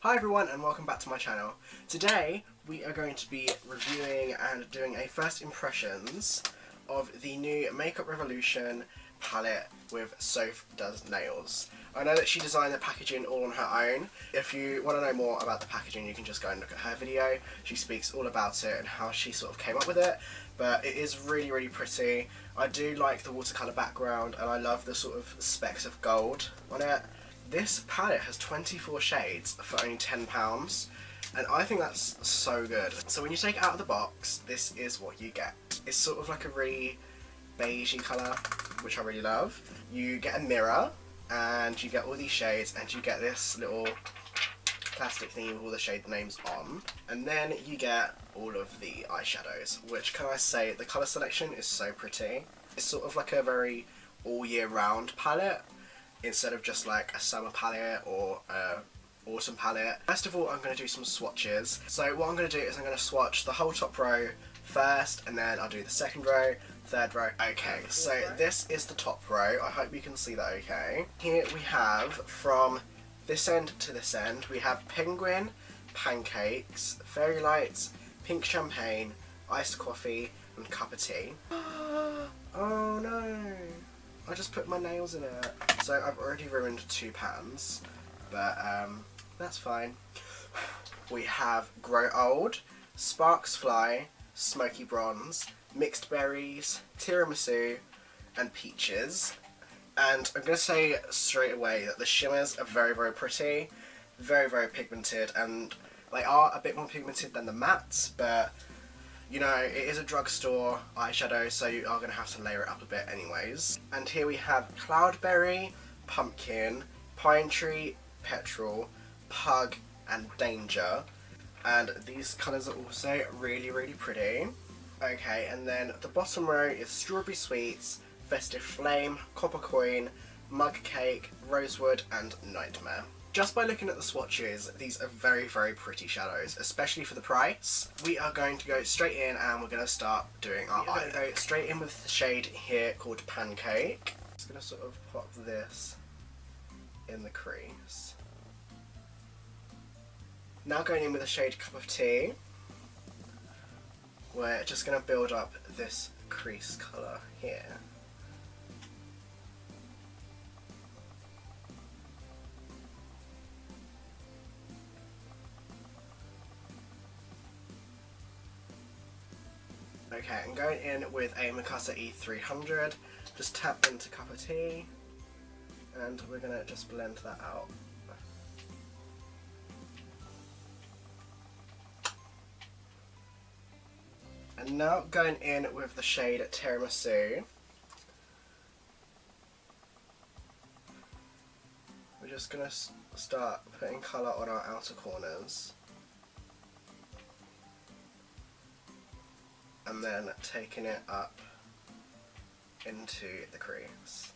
Hi everyone and welcome back to my channel. Today we are going to be reviewing and doing a first impressions of the new Makeup Revolution palette with Sophdoesnails. I know that she designed the packaging all on her own. If you want to know more about the packaging, you can just go and look at her video. She speaks all about it and how she sort of came up with it, but it is really pretty. I do like the watercolour background and I love the sort of specks of gold on it. This palette has 24 shades for only £10 and I think that's so good. So when you take it out of the box, this is what you get. It's sort of like a really beigey colour, which I really love. You get a mirror and you get all these shades and you get this little plastic thing with all the shade names on, and then you get all of the eyeshadows, which, can I say, the colour selection is so pretty. It's sort of like a very all year round palette instead of just like a summer palette or a autumn palette. First of all, I'm going to do some swatches. So what I'm going to do is I'm going to swatch the whole top row first, and then I'll do the second row, third row. Okay, so this is the top row. I hope you can see that okay. Here we have, from this end to this end, we have Penguin, Pancakes, Fairy Lights, Pink Champagne, Iced Coffee, and Cup of Tea. Oh no! I just put my nails in it. So I've already ruined 2 pans, but that's fine. We have Grow Old, Sparks Fly, Smoky Bronze, Mixed Berries, Tiramisu, and Peaches. And I'm going to say straight away that the shimmers are very pretty, very pigmented, and they are a bit more pigmented than the mattes, but you know, it is a drugstore eyeshadow, so you are going to have to layer it up a bit anyways. And here we have Cloudberry, Pumpkin, Pine Tree, Petrol, Pug, and Danger. And these colours are also really pretty. Okay, and then the bottom row is Strawberry Sweets, Festive Flame, Copper Coin, Mug Cake, Rosewood, and Nightmare. Just by looking at the swatches, these are very very shadows, especially for the price. We are going to go straight in and we're going to start doing our eye. Go straight in with the shade here called Pancake. I'm just going to sort of pop this in the crease. Now going in with the shade Cup of Tea, we're just going to build up this crease colour here. Okay, I'm going in with a Mikasa E300, just tap into Cup of Tea, and we're going to just blend that out. And now going in with the shade Tiramisu, we're just going to start putting colour on our outer corners. And then taking it up into the crease.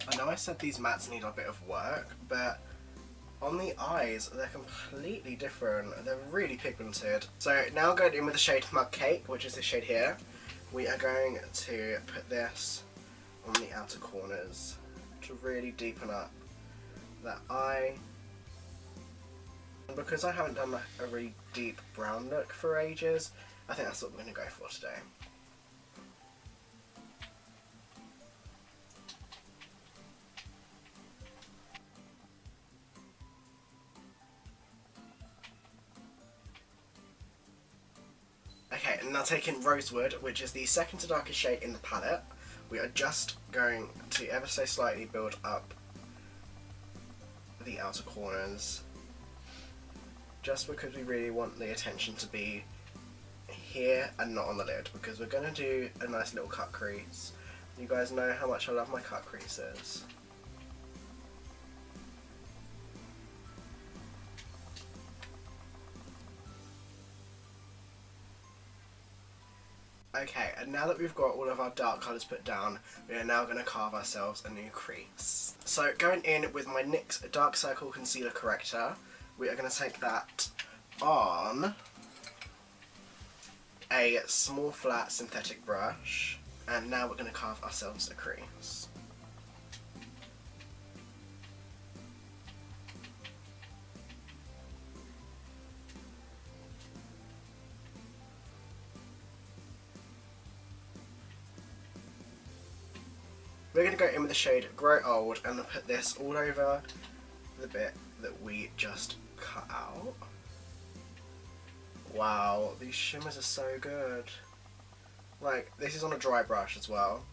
I know I said these mattes need a bit of work, but on the eyes they're completely different. They're really pigmented. So now going in with the shade Mug Cake, which is this shade here, we are going to put this on the outer corners to really deepen up that eye. And because I haven't done a really deep brown look for ages, I think that's what we're going to go for today. Okay, and now taking Rosewood, which is the second to darkest shade in the palette, we are just going to ever so slightly build up the outer corners, just because we really want the attention to be here and not on the lid, because we're going to do a nice little cut crease. You guys know how much I love my cut creases. Okay, and now that we've got all of our dark colours put down, we are now going to carve ourselves a new crease. So going in with my NYX Dark Circle Concealer Corrector, we are going to take that on a small flat synthetic brush, And now we're going to carve ourselves a crease. We're going to go in with the shade Grow Old and put this all over the bit that we just cut out. Wow, these shimmers are so good. Like, this is on a dry brush as well.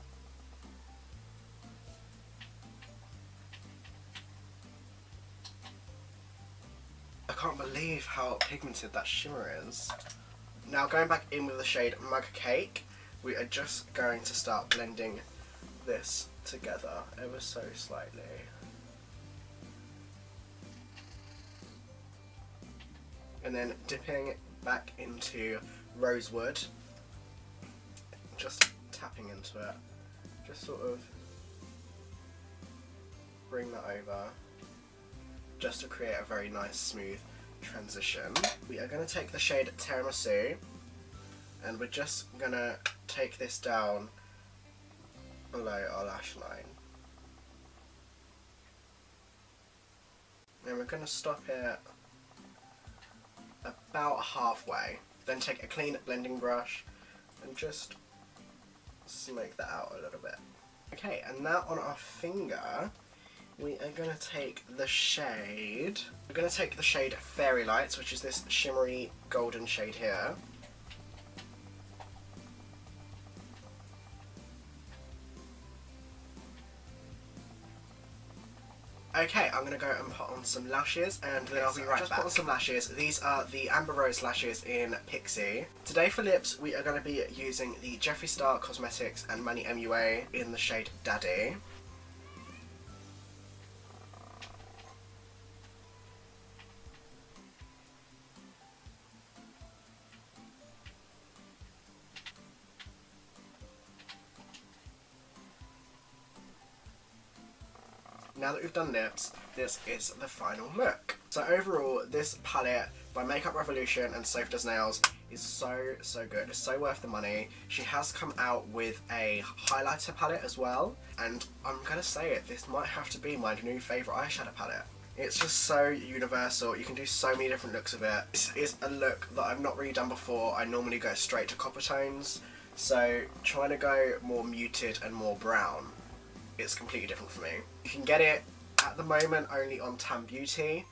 I can't believe how pigmented that shimmer is. Now going back in with the shade Mug Cake, we are just going to start blending this together ever so slightly. And then dipping back into Rosewood, just tapping into it, just sort of bring that over, just to create a very nice smooth transition. We are going to take the shade Tiramisu and we're just going to take this down below our lash line. And we're going to stop it about halfway, then take a clean blending brush and just smoke that out a little bit. Okay, and now on our finger we are going to take the shade, Fairy Lights, which is this shimmery golden shade here. Okay, I'm going to go and put on some lashes and then I'll be right back. Just put on some lashes. These are the Amber Rose lashes in Pixie. Today for lips we are going to be using the Jeffree Star Cosmetics and Manny MUA in the shade Daddy. Now that we've done lips, this is the final look. So overall, this palette by Makeup Revolution and Sophdoesnails is so good. It's so worth the money. She has come out with a highlighter palette as well, and I'm gonna say it, this might have to be my new favourite eyeshadow palette. It's just so universal. You can do so many different looks of it. This is a look that I've not really done before. I normally go straight to copper tones, so trying to go more muted and more brown, it's completely different for me. You can get it at the moment only on Tam Beauty.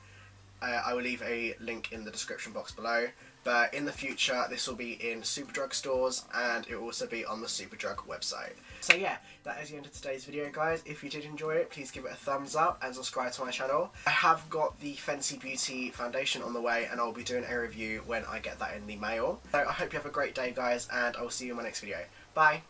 I will leave a link in the description box below, but in the future this will be in Superdrug stores and it will also be on the Superdrug website. So yeah, that is the end of today's video, guys. If you did enjoy it, please give it a thumbs up and subscribe to my channel. I have got the Fenty Beauty foundation on the way and I'll be doing a review when I get that in the mail. So I hope you have a great day, guys, and I will see you in my next video. Bye!